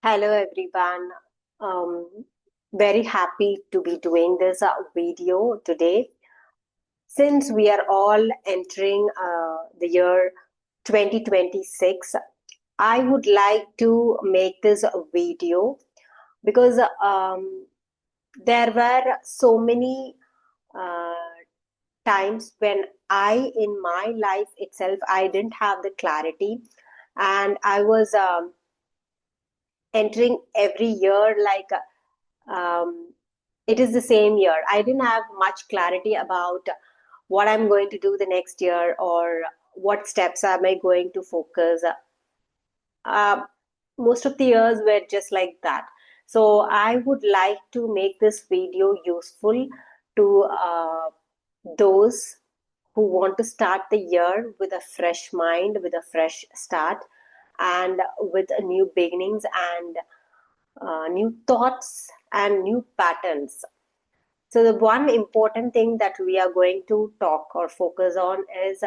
Hello everyone. Um, Very happy to be doing this video today. Since we are all entering the year 2026, I would like to make this a video because there were so many uh, times when in my life itself, I didn't have the clarity, and I was entering every year like um, it is the same year. I didn't have much clarity about what I'm going to do the next year or what steps am I going to focus. Uh, Most of the years were just like that. So I would like to make this video useful to those who want to start the year with a fresh mind, with a fresh start, and with new beginnings and new thoughts and new patterns. So, the one important thing that we are going to talk or focus on is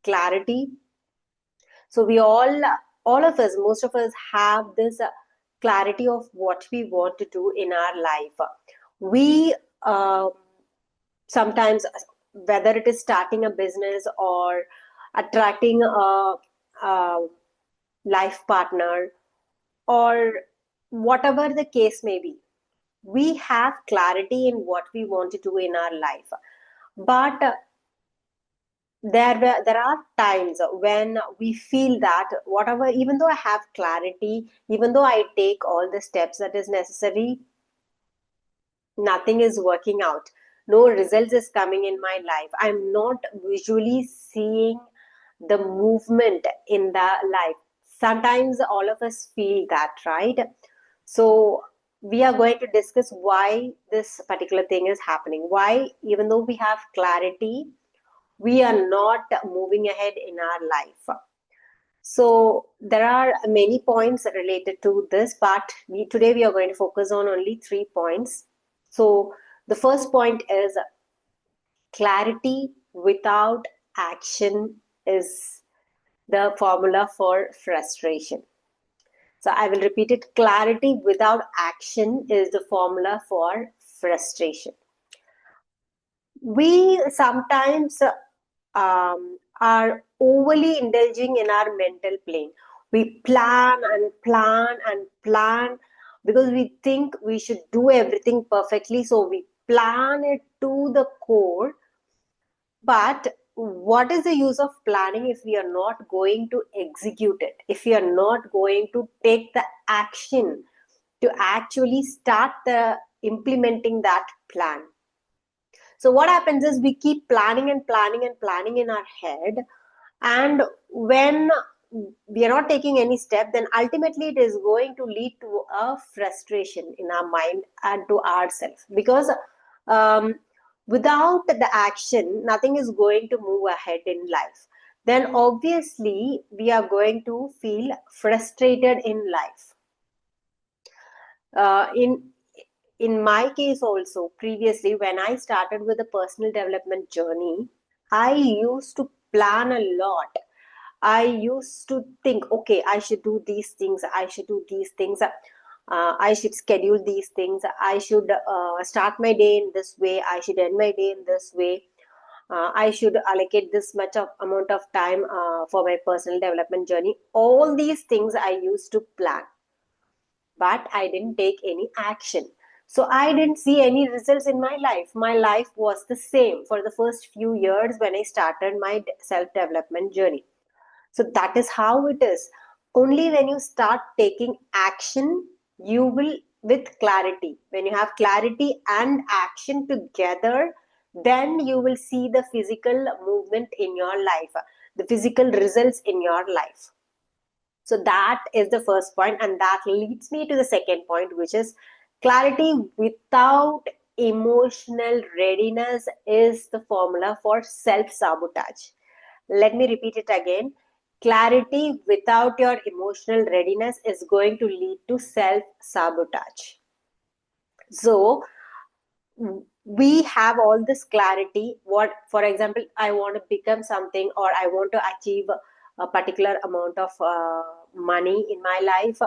clarity. So, all of us, most of us have this clarity of what we want to do in our life. We sometimes, whether it is starting a business or attracting a life partner or whatever the case may be, we have clarity in what we want to do in our life. But there are times when we feel that whatever, even though I have clarity, even though I take all the steps that is necessary, nothing is working out. No results is coming in my life. I'm not visually seeing the movement in the life. Sometimes all of us feel that, right? So we are going to discuss why this particular thing is happening. Why, even though we have clarity, we are not moving ahead in our life. So there are many points related to this, but today we are going to focus on only 3 points. So the first point is clarity without action is the formula for frustration. So I will repeat it. Clarity without action is the formula for frustration. We sometimes are overly indulging in our mental plane. We plan and plan and plan because we think we should do everything perfectly. So we plan it to the core. But what is the use of planning if we are not going to execute it? If we are not going to take the action to actually start the implementing that plan? So what happens is we keep planning and planning and planning in our head, and when we are not taking any step, then ultimately it is going to lead to a frustration in our mind and to ourselves, because um, without the action nothing is going to move ahead in life. Then obviously we are going to feel frustrated in life. In my case also, previously when I started with the personal development journey, I used to plan a lot. I used to think, okay, I should do these things, I should do these things, I should schedule these things, I should start my day in this way, I should end my day in this way, I should allocate this much of amount of time for my personal development journey. All these things I used to plan, but I didn't take any action. So I didn't see any results in my life. My life was the same for the first few years when I started my self development journey. So that is how it is. Only when you start taking action, you will, with clarity. When you have clarity and action together, then you will see the physical movement in your life, the physical results in your life. So that is the first point, and that leads me to the second point, which is clarity without emotional readiness is the formula for self sabotage. Let me repeat it again. Clarity without your emotional readiness is going to lead to self sabotage. So, we have all this clarity. What, for example, I want to become something, or I want to achieve a particular amount of money in my life,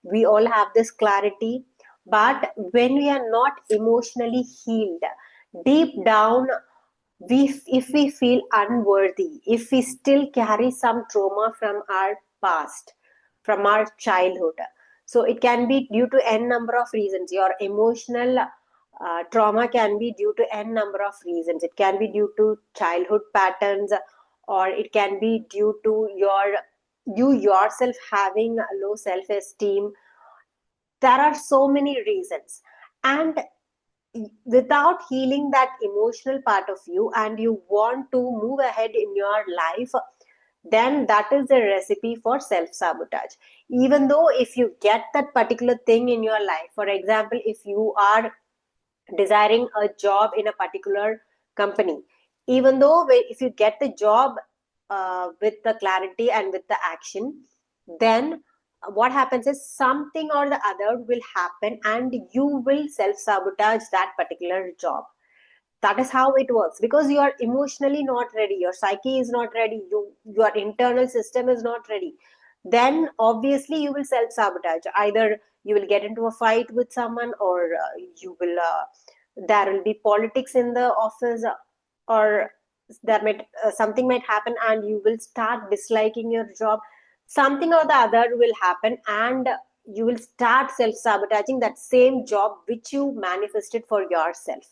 we all have this clarity. But when we are not emotionally healed, deep down, if we feel unworthy, if we still carry some trauma from our past, from our childhood, so it can be due to n number of reasons. Your emotional trauma can be due to n number of reasons. It can be due to childhood patterns, or it can be due to you yourself having low self esteem. There are so many reasons, and without healing that emotional part of you, and you want to move ahead in your life, then that is the recipe for self sabotage. Even though if you get that particular thing in your life, for example, if you are desiring a job in a particular company, even though if you get the job with the clarity and with the action, then what happens is something or the other will happen and you will self sabotage that particular job. That is how it works, because you are emotionally not ready, your psyche is not ready, your internal system is not ready. Then obviously you will self sabotage. Either you will get into a fight with someone, or you will there will be politics in the office, or there might something might happen and you will start disliking your job. Something or the other will happen, and you will start self sabotaging that same job which you manifested for yourself.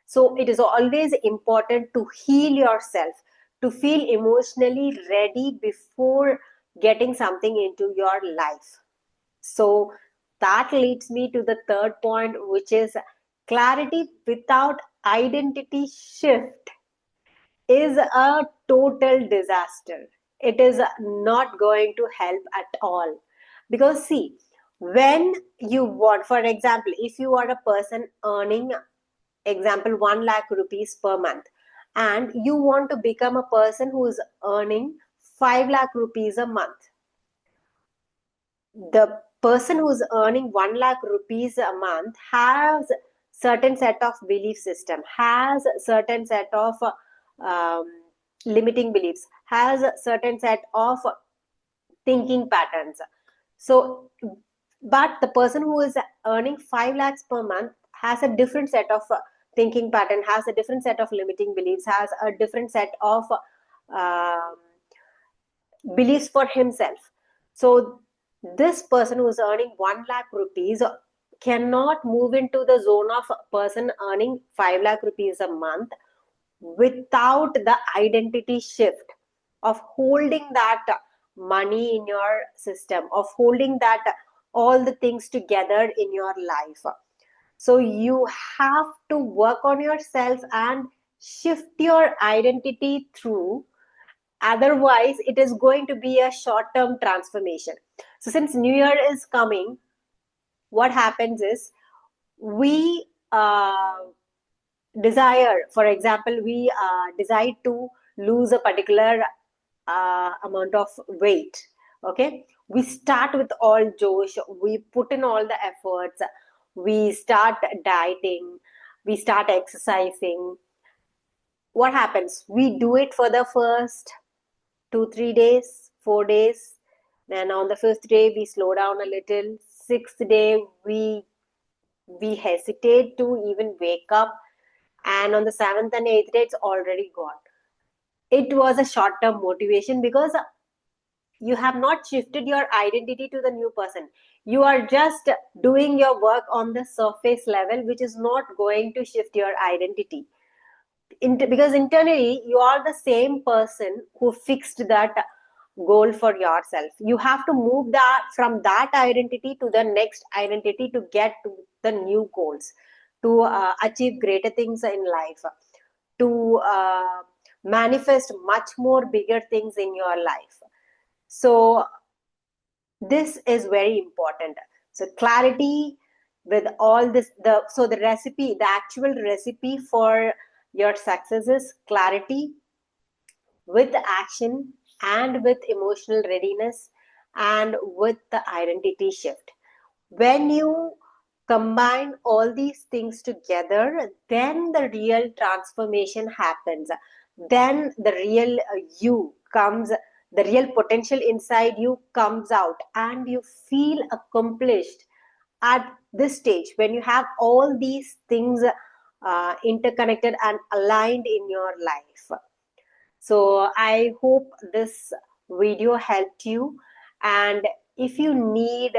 So it is always important to heal yourself, to feel emotionally ready before getting something into your life. So that leads me to the third point, which is clarity without identity shift is a total disaster. It is not going to help at all. Because, see, when you want, for example, if you are a person earning, example, 1 lakh rupees per month, and you want to become a person who is earning 5 lakh rupees a month, the person who's earning 1 lakh rupees a month has certain set of belief system, has certain set of um, limiting beliefs, has a certain set of thinking patterns. So but the person who is earning 5 lakhs per month has a different set of thinking pattern, has a different set of limiting beliefs, has a different set of um beliefs for himself. So this person who is earning 1 lakh rupees cannot move into the zone of a person earning 5 lakh rupees a month without the identity shift of holding that money in your system, of holding that all the things together in your life. So you have to work on yourself and shift your identity through. Otherwise, it is going to be a short term transformation. So, since New Year is coming, what happens is we desire, for example, we decide to lose a particular amount of weight. Okay, we start with all josh, we put in all the efforts, we start dieting, we start exercising. What happens? We do it for the first 2 3 days, 4 days. Then on the fifth day we slow down a little. Sixth day we hesitate to even wake up, and on the seventh and eighth day it's already gone. It was a short term motivation because you have not shifted your identity to the new person. You are just doing your work on the surface level, which is not going to shift your identity. Because internally you are the same person who fixed that goal for yourself. You have to move that from that identity to the next identity to get to the new goals, to achieve greater things in life, to manifest much more bigger things in your life. So this is very important. So clarity with all this, the recipe, the actual recipe for your success is clarity with action and with emotional readiness and with the identity shift. When you combine all these things together, then the real transformation happens. Then the real you comes the real potential inside you comes out and you feel accomplished at this stage when you have all these things interconnected and aligned in your life. So I hope this video helped you. And if you need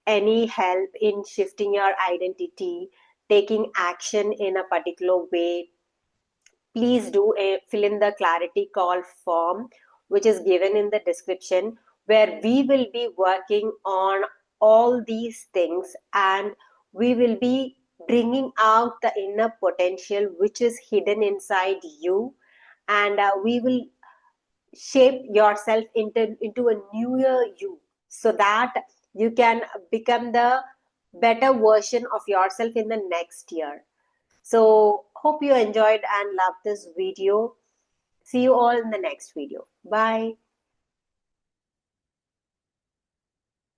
any help in shifting your identity, taking action in a particular way, please do fill in the clarity call form, which is given in the description, where we will be working on all these things and we will be bringing out the inner potential which is hidden inside you. And we will shape yourself into a newer you so that you can become the better version of yourself in the next year. So, hope you enjoyed and loved this video. See you all in the next video. Bye.